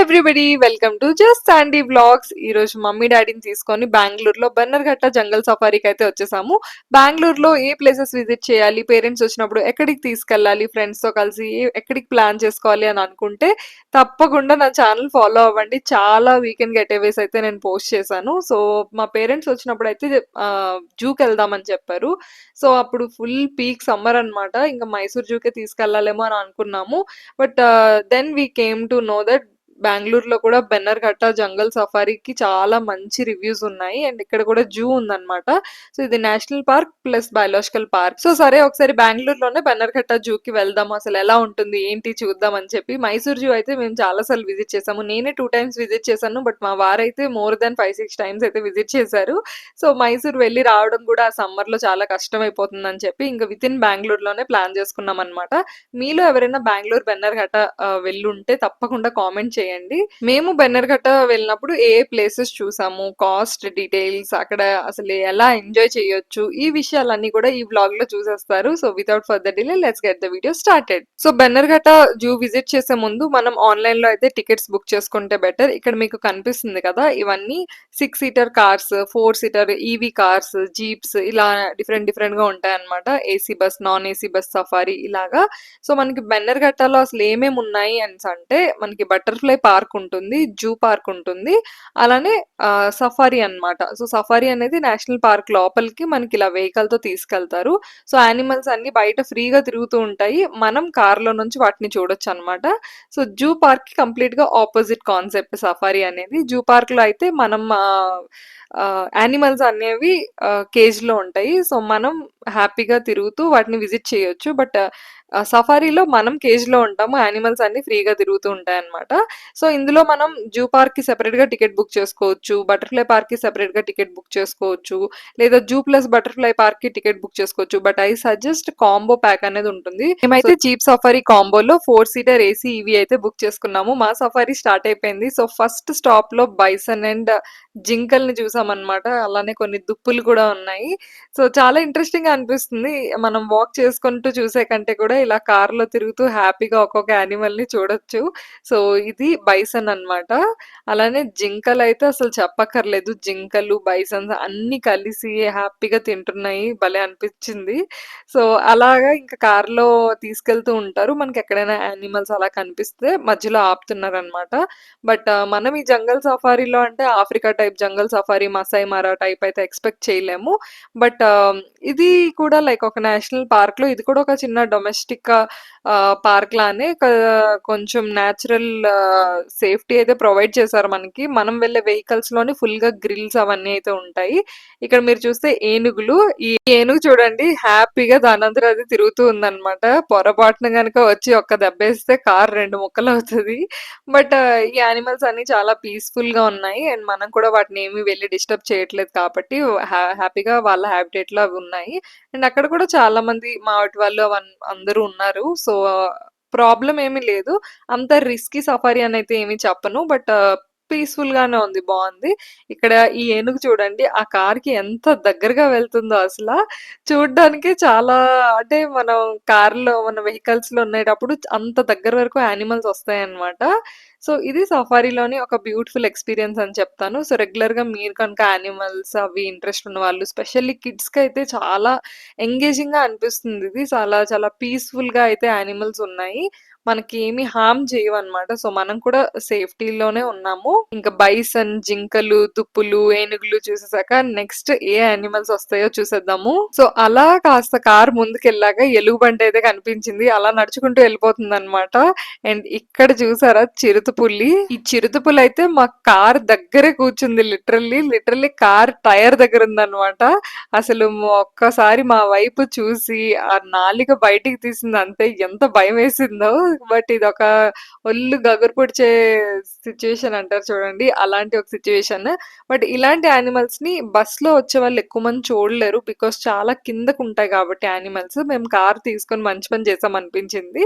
Everybody welcome to just Sandy vlogs. ఈ రోజు mummy డాడీని తీసుకొని బెంగళూరులో బన్నర్ఘట్ట జంగల్ సఫారీకి అయితే వచ్చేసాము. బెంగళూరులో ఏ ప్లేసెస్ విజిట్ చేయాలి, పేరెంట్స్ వచ్చినప్పుడు ఎక్కడికి తీసుకెళ్ళాలి, ఫ్రెండ్స్ తో కలిసి ఎక్కడికి ప్లాన్ చేసుకోవాలి అని అనుకుంటే తప్పకుండా నా ఛానల్ ఫాలో అవ్వండి. చాలా వీకెండ్ గెటేవేస్ అయితే నేను పోస్ట్ చేశాను. సో మా పేరెంట్స్ వచ్చినప్పుడు అయితే జూకి వెళ్దామని చెప్పారు. సో అప్పుడు ఫుల్ పీక్ సమ్మర్ అన్నమాట. ఇంకా మైసూర్ జూకే తీసుకెళ్లాలేమో అని అనుకున్నాము. But then we came to know that బెంగళూరులో కూడా బెన్నర్ఘట్ట జంగల్ సఫారీకి చాలా మంచి రివ్యూస్ ఉన్నాయి. అండ్ ఇక్కడ కూడా జూ ఉందన్నమాట. సో ఇది national park plus biological park. So సరే ఒకసారి బెంగళూరులోనే బెన్నర్ఘట్ట జూకి వెళ్దాం, అసలు ఎలా ఉంటుంది ఏంటి చూద్దాం అని చెప్పి మైసూర్ జూ అయితే మేము చాలా సార్లు విజిట్ చేసాము. నేనే 2 టైమ్స్ విజిట్ చేశాను. బట్ మా వారైతే మోర్ దాన్ 5-6 టైమ్స్ అయితే విజిట్ చేశారు. సో మైసూర్ వెళ్ళి రావడం కూడా ఆ సమ్మర్ లో చాలా కష్టం అయిపోతుందని చెప్పి ఇంకా విత్ ఇన్ బెంగళూరులోనే ప్లాన్ చేసుకున్నాం అనమాట. మీలో ఎవరైనా బెంగళూరు బెన్నర్ఘట్ట వెళ్ళుంటే తప్పకుండా కామెంట్ చేయండి. మేము బెన్నర్ఘట్ట వెళ్ళినప్పుడు ఏ ప్లేసెస్ చూసాము, కాస్ట్ డీటెయిల్స్, అక్కడ అసలు ఎలా ఎంజాయ్ చేయొచ్చు, ఈ విషయాలన్నీ కూడా ఈ వ్లాగ్ లో చూసేస్తారు. So without further delay let's get the video started. So Bannerghatta zoo visit చేసే ముందు మనం ఆన్లైన్ లో అయితే టికెట్స్ బుక్ చేసుకుంటే బెటర్. ఇక్కడ మీకు కనిపిస్తుంది కదా, ఇవన్నీ 6 seater cars, 4 seater EV cars, jeeps, ఇలా డిఫరెంట్ డిఫరెంట్ గా ఉంటాయి అనమాట. AC bus, non AC bus, safari ఇలాగా. సో మనకి బెన్నర్ఘట్టలో అసలు ఏమేమి ఉన్నాయి అని అంటే మనకి బటర్ఫ్లై పార్క్ ఉంటుంది, జూ పార్క్ ఉంటుంది, అలానే సఫారీ అన్నమాట. సో సఫారీ అనేది నేషనల్ పార్క్ లోపలికి మనకి ఇలా వెహికల్ తో తీసుకెళ్తారు. సో యానిమల్స్ అన్ని బయట ఫ్రీగా తిరుగుతూ ఉంటాయి, మనం కార్ లో నుంచి వాటిని చూడొచ్చు అన్నమాట. సో జూ పార్క్ కి కంప్లీట్ గా ఆపోజిట్ కాన్సెప్ట్ సఫారీ అనేది. జూ పార్క్ లో అయితే మనం యానిమల్స్ అనేవి కేజ్ లో ఉంటాయి. సో మనం హ్యాపీగా తిరుగుతూ వాటిని విజిట్ చేయొచ్చు. బట్ సఫారీలో మనం కేజ్ లో ఉంటాము, యానిమల్స్ అన్ని ఫ్రీగా తిరుగుతూ ఉంటాయి అనమాట. సో ఇందులో మనం జూ పార్క్ కి సెపరేట్ గా టికెట్ బుక్ చేసుకోవచ్చు, బటర్ఫ్లై పార్క్ కి సెపరేట్ గా టికెట్ బుక్ చేసుకోవచ్చు, లేదా జూ ప్లస్ బటర్ఫ్లై పార్క్ కి టికెట్ బుక్ చేసుకోవచ్చు. But I suggest combo pack అనేది ఉంటుంది. మేమైతే జీప్ సఫారీ కాంబోలో 4 సీటర్ ఏసీ ఇవి అయితే బుక్ చేసుకున్నాము. మా సఫారీ స్టార్ట్ అయిపోయింది. సో ఫస్ట్ స్టాప్ లో బైసన్ అండ్ జింకల్ని చూసామన్నమాట. అలానే కొన్ని దుప్పులు కూడా ఉన్నాయి. సో చాలా ఇంట్రెస్టింగ్ గా అనిపిస్తుంది. మనం వాక్ చేసుకుంటూ చూసే కంటే కూడా ఇలా కార్ లో తిరుగుతూ హ్యాపీగా ఒక్కొక్క యానిమల్ ని చూడొచ్చు. సో ఇది బైసన్ అన్నమాట. అలానే జింకలు అయితే అసలు చెప్పక్కర్లేదు. జింకలు, బైసన్స్ అన్ని కలిసి హ్యాపీగా తింటున్నాయి, భలే అనిపించింది. సో అలాగా ఇంకా కార్ లో తీసుకెళ్తూ ఉంటారు. మనకి ఎక్కడైనా యానిమల్స్ అలా కనిపిస్తే మధ్యలో ఆపుతున్నారు అనమాట. బట్ మనం ఈ జంగల్ సఫారీలో అంటే ఆఫ్రికా టైప్ జంగల్ సఫారీ, మసై మారా టైప్ అయితే ఎక్స్పెక్ట్ చేయలేము. బట్ ఇది కూడా లైక్ ఒక నేషనల్ పార్క్ లో ఇది కూడా ఒక చిన్న డొమెస్టిక్ పార్క్ లానే కొంచెం న్యాచురల్ సేఫ్టీ అయితే ప్రొవైడ్ చేశారు మనకి. మనం వెళ్ళే వెహికల్స్ లోని ఫుల్ గా గ్రిల్స్ అవన్నీ అయితే ఉంటాయి. ఇక్కడ మీరు చూస్తే ఏనుగులు, ఈ ఏనుగు చూడండి హ్యాపీగా దానంతరం అది తిరుగుతూ ఉందన్నమాట. పొరపాటున గనుక వచ్చి ఒక్క దెబ్బేస్తే కార్ 2 ముక్కలు అవుతుంది. బట్ ఈ యానిమల్స్ అన్ని చాలా పీస్ఫుల్ గా ఉన్నాయి. అండ్ మనం కూడా వాటిని ఏమి వెళ్ళి డిస్టర్బ్ చేయట్లేదు కాబట్టి హ్యాపీగా వాళ్ళ హ్యాబిటేట్ లో అవి ఉన్నాయి. అండ్ అక్కడ కూడా చాలా మంది మా వాటి వాళ్ళు అందరూ ఉన్నారు. సో ప్రాబ్లం ఏమీ లేదు. అంత రిస్కీ సఫారీ అని అయితే ఏమీ చెప్పను. బట్ పీస్ఫుల్ గానే ఉంది, బాగుంది. ఇక్కడ ఈ ఏనుగు చూడండి ఆ కార్ కి ఎంత దగ్గరగా వెళ్తుందో అసలు చూడ్డానికి చాలా, అంటే మనం కార్లో మన వెహికల్స్ లో ఉండేటప్పుడు అంత దగ్గర వరకు యానిమల్స్ వస్తాయన్నమాట. సో ఇది సఫారీలోని ఒక బ్యూటిఫుల్ ఎక్స్పీరియన్స్ అని చెప్తాను. సో రెగ్యులర్ గా మీరు కనుక యానిమల్స్ అవి ఇంట్రెస్ట్ ఉన్న వాళ్ళు, స్పెషల్లీ కిడ్స్ కి అయితే చాలా ఎంగేజింగ్ గా అనిపిస్తుంది. ఇది చాలా చాలా పీస్ఫుల్ గా అయితే యానిమల్స్ ఉన్నాయి, మనకి ఏమి హార్మ్ చేయవన్నమాట. సో మనం కూడా సేఫ్టీలోనే ఉన్నాము. ఇంకా బైసన్, జింకలు, దుప్పులు, ఏనుగులు చూసేసాక నెక్స్ట్ ఏ యానిమల్స్ వస్తాయో చూసేద్దాము. సో అలా కాస్త కార్ ముందుకెళ్ళాక ఎలుగుబంటి అయితే కనిపించింది. అలా నడుచుకుంటూ వెళ్ళిపోతుంది అనమాట. అండ్ ఇక్కడ చూసారా చిరుతపులి. ఈ చిరుతపులి అయితే మా కార్ దగ్గరే కూర్చుంది. లిటరల్లీ కార్ టైర్ దగ్గర ఉందన్నమాట. అసలు ఒక్కసారి మా వైపు చూసి ఆ నాలిక బయటికి తీసింది అంతే, ఎంత భయం వేసిందో. బట్ ఇది ఒక ఒళ్ళు గగురు పొడిచే సిచ్యువేషన్ అంటారు చూడండి, అలాంటి ఒక సిచ్యువేషన్. బట్ ఇలాంటి యానిమల్స్ ని బస్ లో వచ్చే వాళ్ళు ఎక్కువ మంది చూడలేరు, బికాస్ చాలా కిందకు ఉంటాయి కాబట్టి యానిమల్స్. మేము కార్ తీసుకొని మంచి పని చేసాం అనిపించింది.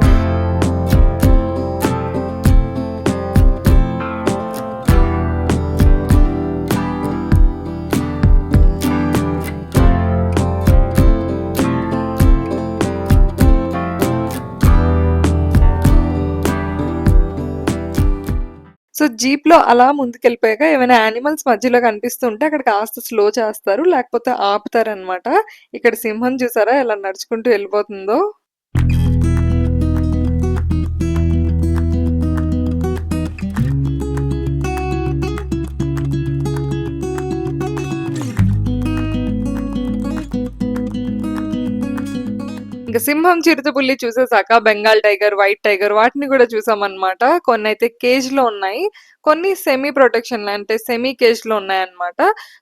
సో, జీప్‌లో అలా ముందుకెళ్ళిపోయాక ఏమైనా యానిమల్స్ మధ్యలో కనిపిస్తుంటే అక్కడ కాస్త స్లో చేస్తారు. లేకపోతే ఆపుతారనమాట. ఇక్కడ సింహం చూసారా ఎలా నడుచుకుంటూ వెళ్ళిపోతుందో? ఇంక సింహం, చిరుతపులి చూసేసాక బెంగాల్ టైగర్, వైట్ టైగర్ వాటిని గూడా చూసామనమాట. కొన్నైతే కేజ్‌లో ఉన్నాయి. కొన్ని సెమీ ప్రొటెక్షన్‌లో అంటే సెమీ కేజ్‌లో ఉన్నాయన్నమాట.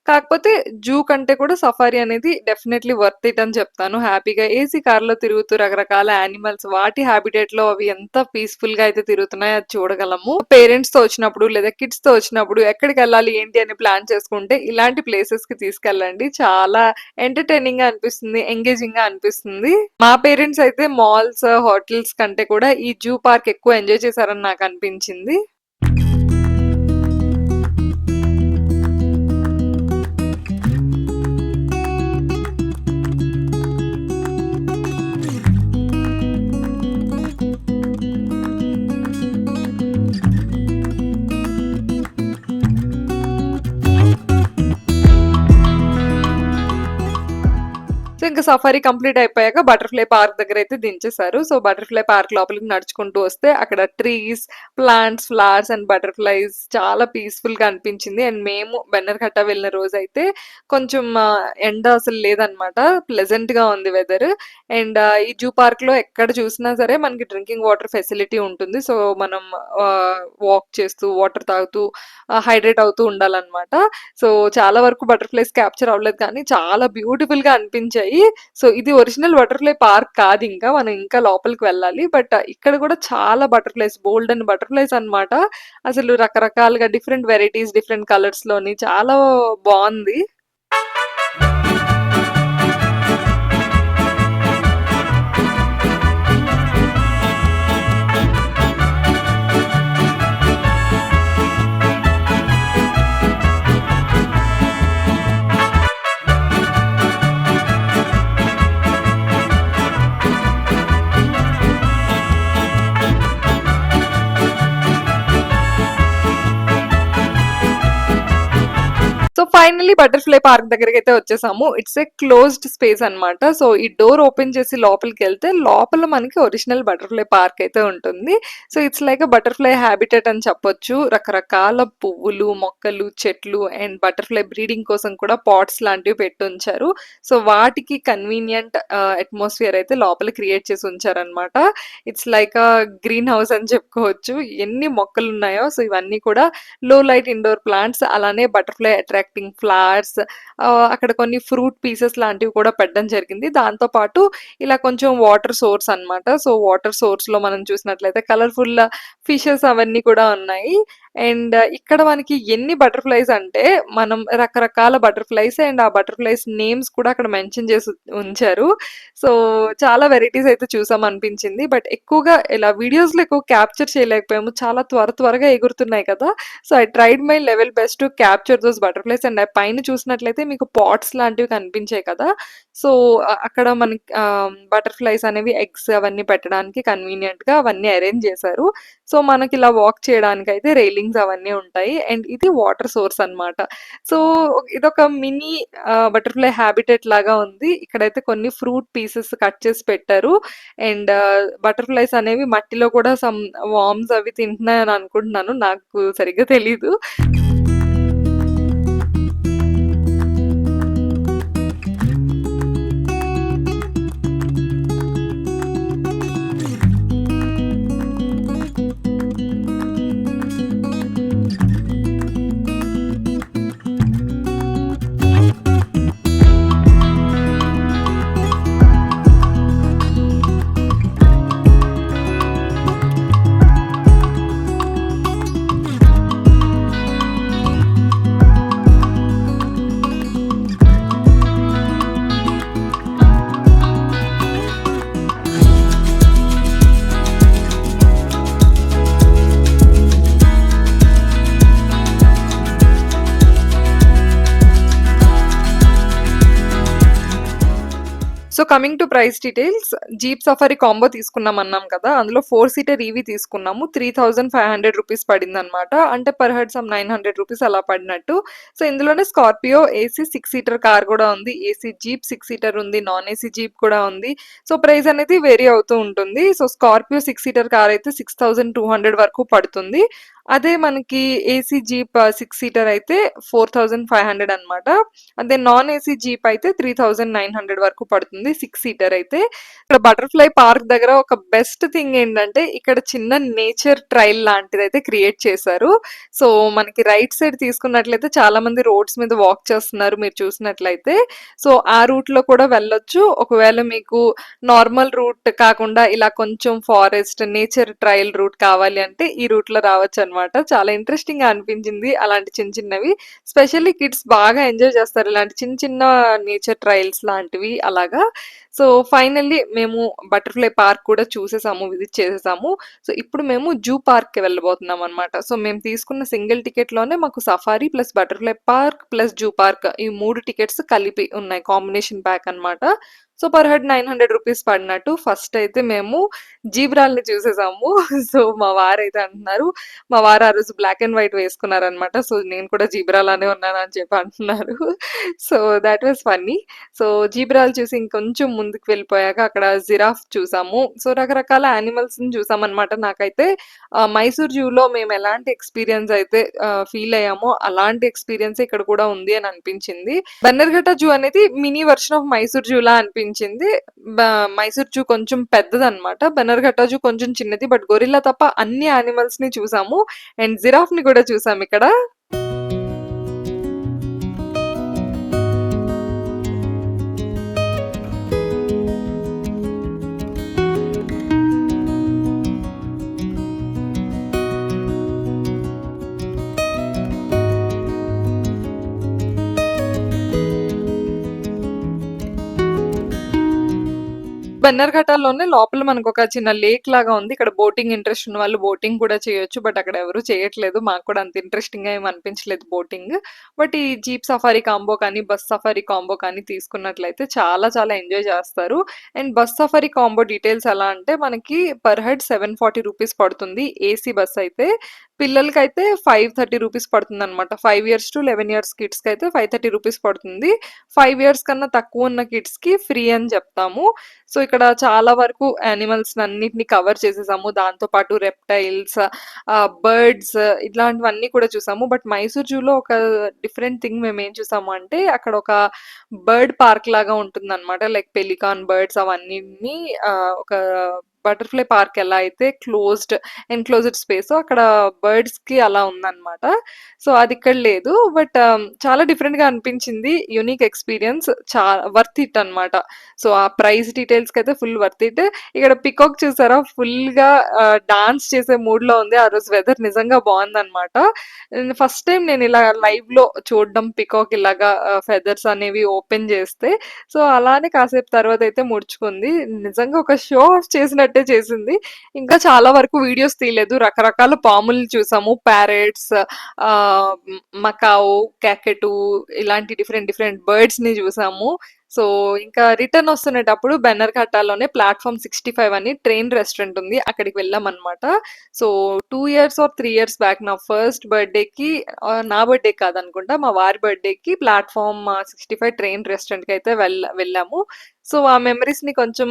కాకపోతే జూ కంటే కూడా సఫారీ అనేది డెఫినైట్‌లీ వర్త్ ఇట్ అని చెప్తాను. హ్యాపీగా ఏసీ కార్‌లో తిరుగుతూ రకరకాల యానిమల్స్ వాటి హాబిటేట్‌లో అవి ఎంత పీస్‌ఫుల్‌గా అయితే తిరుగుతున్నాయో అది చూడగలము. పేరెంట్స్‌తో వచ్చినప్పుడు లేదా కిడ్స్‌తో వచ్చినప్పుడు ఎక్కడికెళ్ళాలి ఏంటి అని ప్లాన్ చేసుకుంటే ఇలాంటి ప్లేసెస్‌కి తీసుకెళ్ళండి. చాలా ఎంటర్‌టైనింగ్‌గా అనిపిస్తుంది. ఎంగేజింగ్‌గా అనిపిస్తుంది. మా పేరెంట్స్ అయితే మాల్స్, హోటల్స్ కంటే కూడా ఈ జూ పార్క్ ఎక్కువ ఎంజాయ్ చేశారని నాకనిపించింది. సో, ఇంక సఫారీ కంప్లీట్ అయిపోయాక బటర్‌ఫ్లై పార్క్ దగ్గరైతే దించేశారు. సో, బటర్‌ఫ్లై పార్క్ లోపలికి నడుచుకుంటూ వస్తే అక్కడ trees, plants, flowers and butterflies చాలా పీస్‌ఫుల్‌గా అనిపించింది. అండ్ మేము బెన్నర్‌ఘట్ట వెళ్ళిన రోజైతే కొంచెం ఎండ అసలు లేదనమాట. ప్లెజెంట్‌గా ఉంది వెదర్. అండ్ ఈ జూ పార్క్‌లో ఎక్కడ చూసినా సరే మనకి డ్రింకింగ్ వాటర్ ఫెసిలిటీ ఉంటుంది. సో, మనం వాక్ చేస్తూ, వాటర్ తాగుతూ హైడ్రేట్ అవుతూ ఉండాలనమాట. సో, చాలా వరకు బటర్‌ఫ్లైస్ క్యాప్చర్ అవ్వలేదు కానీ చాలా బ్యూటిఫుల్‌గా అనిపించాయి. సో, ఇది ఒరిజినల్ బటర్‌ఫ్లై పార్క్ కాదింకా. మనం ఇంకా లోపలికి వెళ్ళాలి. బట్ ఇక్కడ కూడా చాలా బటర్‌ఫ్లైస్ బోలెడన్ని బటర్‌ఫ్లైస్ అన్నమాట. అసలు రకరకాలుగా డిఫరెంట్ వెరైటీస్, డిఫరెంట్ కలర్స్‌లోని చాలా బావుంది. సో ఫైనల్లీ బటర్‌ఫ్లై పార్క్ దగ్గరికైతే వచ్చేసాము. ఇట్స్ ఏ క్లోజ్డ్ స్పేస్ అన్నమాట. సో ఈ డోర్ ఓపెన్ చేసి లోపలికెళ్తే లోపల మనకి ఒరిజినల్ బటర్‌ఫ్లై పార్క్ అయితే ఉంటుంది. So it's like a butterfly habitat అని చెప్పొచ్చు. రకరకాల పువ్వులు, మొక్కలు, చెట్లు అండ్ బటర్‌ఫ్లై బ్రీడింగ్ కోసం కూడా పాట్స్ లాంటివి పెట్టుంచారు. సో వాటికి కన్వీనియంట్ అట్మాస్ఫియర్ అయితే లోపల క్రియేట్ చేసి ఉంచారన్నమాట. It's like a green house అని చెప్పుకోవచ్చు. ఎన్ని మొక్కలున్నాయో సో ఇవన్నీ కూడా లో లైట్ ఇండోర్ ప్లాంట్స్ అలానే బటర్‌ఫ్లై అట్రాక్టింగ్ ఫ్లవర్స్ అక్కడ కొన్ని ఫ్రూట్ పీసెస్ లాంటివి కూడా పెట్టడం జరిగింది. దాంతో పాటు ఇలా కొంచెం వాటర్ సోర్స్ అన్నమాట. సో వాటర్ సోర్స్‌లో మనం చూసినట్లయితే కలర్‌ఫుల్ ఫిషెస్ అవన్నీ కూడా ఉన్నాయి. అండ్ ఇక్కడ మనకి ఎన్ని బటర్‌ఫ్లైస్ అంటే మనం రకరకాల బటర్‌ఫ్లైస్ అండ్ ఆ బటర్‌ఫ్లైస్ నేమ్స్ కూడా అక్కడ మెన్షన్ చేసి ఉంచారు. సో చాలా వెరైటీస్ అయితే చూసామనిపించింది. బట్ ఎక్కువగా ఇలా వీడియోస్‌లో ఎక్కువ క్యాప్చర్ చేయలేకపోయాము. చాలా త్వరగా ఎగురుతున్నాయి కదా! So, I tried my level best to capture those butterflies and పైన చూసినట్లయితే మీకు పాట్స్ లాంటివి కనిపించాయి కదా! సో, అక్కడ మనకి బటర్‌ఫ్లైస్ అనేవి ఎగ్స్ అవన్నీ పెట్టడానికి కన్వీనియంట్‌గా అవన్నీ అరేంజ్ చేశారు. సో, మనకిలా వాక్ చేయడానికైతే రెయిలింగ్స్ అవన్నీ ఉంటాయి. అండ్ ఇది వాటర్ సోర్స్ అన్నమాట. సో, ఇదొక మినీ బటర్‌ఫ్లై హాబిటేట్ లాగా ఉంది. ఇక్కడైతే కొన్ని ఫ్రూట్ పీసెస్ కట్ చేసి పెట్టారు. అండ్ బటర్‌ఫ్లైస్ అనేవి మట్టిలో కూడా సమ్ వార్మ్స్ అవి తింటున్నాయని అనుకుంటున్నాను. నాకు సరిగ్గా తెలీదు. So, coming to price details, jeep safari combo తీసుకున్నామన్నాం కదా! అందులో 4 సీటర్ ఈవీ తీసుకున్నాము. 3500 రూపీస్ పడిందనమాట. అంటే పర్ హెడ్ సమ్ 900 రూపీస్ అలా పడినట్టు. సో, ఇందులోనే స్కార్పియో ఏసీ 6 సీటర్ కార్ గూడా ఉంది. ఏసీ జీప్ 6 సీటర్ ఉంది. నాన్ ఏసీ జీప్ కూడా ఉంది. సో, ప్రైస్ అనేది వేరీ అవుతూ ఉంటుంది. సో, స్కార్పియో 6 సీటర్ కార్ అయితే 6200 వరకు పడుతుంది. అదే మనకి ఏసీ జీప్ 6 సీటర్ అయితే 4500 అనమాట. అదే నాన్ ఏసీ జీప్ అయితే 3900 వరకు పడుతుంది 6 సీటర్ అయితే. ఇక్కడ బటర్‌ఫ్లై పార్క్ దగ్గర ఒక బెస్ట్ థింగ్ ఏంటంటే, ఇక్కడ చిన్న నేచర్ ట్రైల్ లాంటిదైతే క్రియేట్ చేశారు. సో, మనకి రైట్ సైడ్ తీసుకున్నట్లయితే చాలా మంది రోడ్స్ మీద వాక్ చేస్తున్నారు మీరు చూసినట్లయితే. సో, ఆ రూట్‌లో కూడా వెళ్ళొచ్చు. ఒకవేళ మీకు నార్మల్ రూట్ కాకుండా ఇలా కొంచెం ఫారెస్ట్, నేచర్ ట్రైల్ రూట్ కావాలి అంటే ఈ రూట్‌లో రావచ్చనమాట. చాలా ఇంట్రెస్టింగ్‌గా అనిపించింది అలాంటి చిన్న చిన్నవి. స్పెషల్లీ కిడ్స్ బాగా ఎంజాయ్ చేస్తారు. ఇలాంటి చిన్న చిన్న నేచర్ ట్రయల్స్ లాంటివి అలాగా. సో, ఫైనల్లీ మేము బటర్‌ఫ్లై పార్క్ కూడా చూసేసాము. విజిట్ చేసేసాము. సో, ఇప్పుడు మేము జూ పార్క్‌కి వెళ్ళబోతున్నామనమాట. సో, మేము తీసుకున్న సింగిల్ టికెట్‌లోనే మాకు safari plus butterfly park plus zoo park ఈ 3 టికెట్స్ కలిపి ఉన్నాయి. కాంబినేషన్ ప్యాక్ అనమాట. సో, పర్ హెడ్ 900 రూపీస్ పడినట్టు. ఫస్ట్ అయితే మేము జీబ్రాల్ని చూసేసాము. సో, మా వారైతే అంటున్నారు, మా వారు ఆ రోజు బ్లాక్ అండ్ వైట్ వేసుకున్నారనమాట. సో, నేను కూడా జీబ్రా లానే ఉన్నానని చెప్పి అంటున్నారు. So, thought was funny. So, జీబ్రాలు చూసి ఇంకొంచెం ముందుకు వెళ్ళిపోయాక అక్కడ జిరాఫ్ చూసాము. సో, రకరకాల యానిమల్స్‌ని చూసామనమాట. నాకైతే మైసూర్ జూలో మేము ఎలాంటి ఎక్స్‌పీరియన్స్ అయితే ఫీల్ అయ్యామో అలాంటి ఎక్స్‌పీరియన్సే ఇక్కడ కూడా ఉంది అని అనిపించింది. బన్నర్ఘట్ట జూ అనేది మినీ వెర్షన్ ఆఫ్ మైసూర్ జూలా అనిపించింది. బ మైసూర్ జూ కొంచెం పెద్దదనమాట. బన్నర్ఘట్ట జూ కొంచెం చిన్నది. బట్ గొరిల్లా తప్ప అన్ని యానిమల్స్‌ని చూసాము. అండ్ జిరాఫ్‌ని కూడా చూసామిక్కడ. బన్నర్ఘట్టలోనే లోపల మనకొక చిన్న లేక్ లాగా ఉంది. ఇక్కడ బోటింగ్ ఇంట్రెస్ట్ ఉన్న వాళ్ళు బోటింగ్ కూడా చేయొచ్చు. బట్ అక్కడ ఎవరు చేయట్లేదు. మాకు కూడా అంత ఇంట్రెస్టింగ్‌గా ఏమి అనిపించలేదు బోటింగ్. బట్ ఈ జీప్ సఫారీ కాంబో కానీ, బస్ సఫారీ కాంబో కానీ తీసుకున్నట్లయితే చాలా చాలా ఎంజాయ్ చేస్తారు. And bus safari combo details ఎలా అంటే మనకి పర్ హెడ్ 740 రూపీస్ పడుతుంది. ఏసీ బస్ అయితే. పిల్లలకైతే 530 రూపీస్ పడుతుందనమాట. 5 ఇయర్స్ టు 11 ఇయర్స్ కిడ్స్‌కైతే 530 రూపీస్ పడుతుంది. 5 ఇయర్స్ కన్నా తక్కువ ఉన్న కిడ్స్‌కి ఫ్రీ అని చెప్తాము. సో, ఇక్కడ చాలా వరకు యానిమల్స్‌నన్నిటిని కవర్ చేసేసాము. దాంతో పాటు రెప్టైల్స్, బర్డ్స్ ఇట్లాంటివన్నీ కూడా చూసాము. బట్ మైసూర్ జూలో ఒక డిఫరెంట్ థింగ్ మేమేం చూసాము అంటే, అక్కడ ఒక బర్డ్ పార్క్ లాగా ఉంటుందనమాట. లైక్ పెలికాన్ బర్డ్స్ అవన్నీని ఒక బటర్‌ఫ్లై పార్క్ ఎలా అయితే ఎన్‌క్లోజ్డ్ స్పేసో అక్కడ బర్డ్స్‌కి అలా ఉందనమాట. సో, అదిక్కడ లేదు. బట్ చాలా డిఫరెంట్‌గా అనిపించింది. యూనిక్ ఎక్స్‌పీరియన్స్ వర్త్ ఇట్ అనమాట. సో, ఆ ప్రైస్ డీటెయిల్స్‌కైతే ఫుల్ వర్త్ ఇట్. ఇక్కడ పికాక్ చూసారా ఫుల్‌గా డాన్స్ చేసే మూడ్‌లో ఉంది. ఆ రోజు వెదర్ నిజంగా బావుందనమాట. ఫస్ట్ టైమ్ నేను ఇలా లైవ్‌లో చూడడం పికాక్ ఇలాగా ఫెదర్స్ అనేవి ఓపెన్ చేస్తే. సో, అలానే కాసేపు తర్వాతైతే ముడుచుకుంది. నిజంగా ఒక షో ఆఫ్ చేసినట్టే చేసింది. ఇంకా చాలా వరకు వీడియోస్ తీయలేదు. రకరకాల పాముల్ని చూసాము. ప్యారట్స్, మకావు, కాకటు ఇలాంటి డిఫరెంట్ డిఫరెంట్ బర్డ్స్‌ని చూసాము. సో, ఇంకా రిటర్న్ వస్తునేటప్పుడు బెన్నర్ఘట్టాలోనే ప్లాట్‌ఫార్మ్ 65 అని ట్రైన్ రెస్టారెంట్ ఉంది. అక్కడికి వెళ్ళామనమాట. So, 2 years or 3 years back నా ఫస్ట్ బర్త్‌డేకి నా బర్త్‌డే కాదనుకుంటా. మా వారి బర్త్‌డేకి ప్లాట్‌ఫార్మ్ 65 ట్రైన్ రెస్టారెంట్‌కయితే వెళ్ళాము. సో, ఆ మెమోరీస్‌ని కొంచెం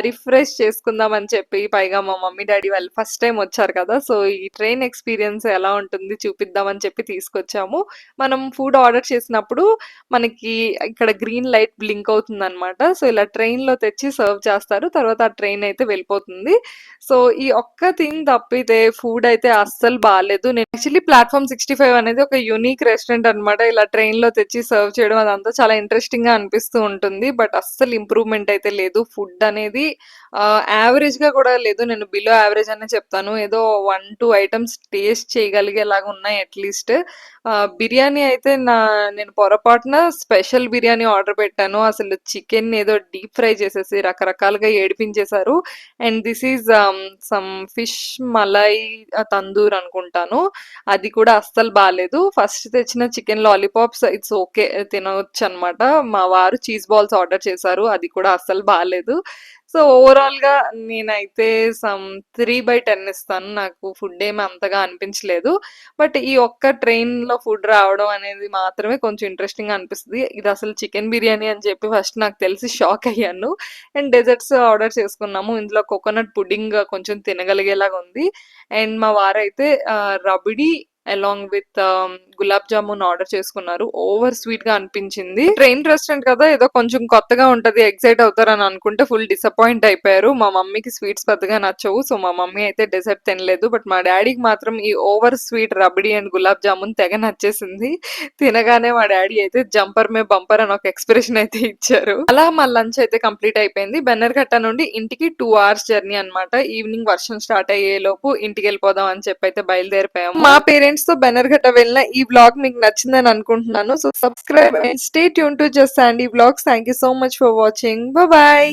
రిఫ్రెష్ చేసుకుందాం అని చెప్పి, పైగా మా మమ్మీ, డ్యాడీ వాళ్ళు ఫస్ట్ టైమ్ వచ్చారు కదా! సో, ఈ ట్రైన్ ఎక్స్‌పీరియన్స్ ఎలా ఉంటుంది చూపిద్దాం అని చెప్పి తీసుకొచ్చాము. మనం ఫుడ్ ఆర్డర్ చేసినప్పుడు మనకి ఇక్కడ గ్రీన్ లైట్ బ్లింక్ అవుతుందనమాట. సో, ఇలా ట్రైన్‌లో తెచ్చి సర్వ్ చేస్తారు. తర్వాత ఆ ట్రైన్ అయితే వెళ్ళిపోతుంది. సో, ఈ ఒక్క థింగ్ తప్పితే ఫుడ్ అయితే అస్సలు బాలేదు. నేను యాక్చువల్లీ ప్లాట్‌ఫార్మ్ 65 అనేది ఒక యూనిక్ రెస్టారెంట్ అనమాట. ఇలా ట్రైన్‌లో తెచ్చి సర్వ్ చేయడం అదంతా చాలా ఇంట్రెస్టింగ్‌గా అనిపిస్తూ ఉంటుంది. బట్ అస్సలు ఇంప్రూవ్‌మెంట్ అయితే లేదు. ఫుడ్ అనేది యావరేజ్‌గా కూడా లేదు. నేను బిలో యావరేజ్ అనే చెప్తాను. ఏదో 1, 2 ఐటెమ్స్ టేస్ట్ చేయగలిగేలాగా ఉన్నాయి అట్‌లీస్ట్. బిర్యానీ అయితే నేను పొరపాటున స్పెషల్ బిర్యానీ ఆర్డర్ పెట్టాను. అసలు చికెన్ ఏదో డీప్ ఫ్రై చేసేసి రకరకాలుగా ఏడిపించేశారు. And this is some fish malai tandoor అనుకుంటాను. అది కూడా అస్సలు బాలేదు. ఫస్ట్ తెచ్చిన చికెన్ లాలీపాప్స్ ఇట్స్ ఓకే తినొచ్చనమాట. మా వారు చీజ్ బాల్స్ ఆర్డర్ చేశారు. అది కూడా అస్సలు బాలేదు. సో, ఓవరాల్‌గా నేనైతే సమ్ 3/10 ఇస్తాను. నాకు ఫుడ్ ఏమి అంతగా అనిపించలేదు. బట్ ఈ ఒక్క ట్రైన్‌లో ఫుడ్ రావడం అనేది మాత్రమే కొంచెం ఇంట్రెస్టింగ్‌గా అనిపిస్తది. ఇదసలు చికెన్ బిర్యానీ అని చెప్పి ఫస్ట్ నాకు తెలిసి షాక్ అయ్యాను. అండ్ డెజర్ట్స్ ఆర్డర్ చేసుకున్నాము. ఇందులో కోకోనట్ పుడ్డింగ్ కొంచెం తినగలిగేలాగా ఉంది. అండ్ మా వారైతే rabdi along with gulab jamun order చేసుకున్నారు. ఓవర్ స్వీట్ గా అనిపించింది. ట్రైన్ రెస్టారెంట్ కదా ఏదో కొంచెం కొత్తగా ఉంటది, ఎక్సైట్ అవుతారని అనుకుంటే ఫుల్ డిసప్పాయింట్ అయిపోయారు. మా మమ్మీకి స్వీట్స్ పెద్దగా నచ్చవు. సో మా మమ్మీ అయితే డెజర్ట్ తినలేదు. బట్ మా డాడీకి మాత్రం ఈ over sweet rabdi and gulab jamun తెగ నచ్చేసింది. తినగానే మా డాడీ అయితే జంపర్ మే బంపర్ అని ఒక ఎక్స్ప్రెషన్ అయితే ఇచ్చారు. అలా మా లంచ్ అయితే కంప్లీట్ అయిపోయింది. బెన్నర్ఘట్ట నుండి ఇంటికి 2 అవర్స్ జర్నీ అన్నమాట. ఈవినింగ్ వర్షం స్టార్ట్ అయ్యే లోపు ఇంటికి వెళ్ళిపోదాం అని చెప్పి అయితే బయలుదేరిపోయాము. మా పేరెంట్స్ తో బెన్నర్ఘట్ట వెళ్ళిన ఈ వ్లాగ్ మీకు నచ్చిందని అనుకుంటున్నాను. So subscribe and stay tune to just Sandy vlogs. Thank you so much for watching. Bye.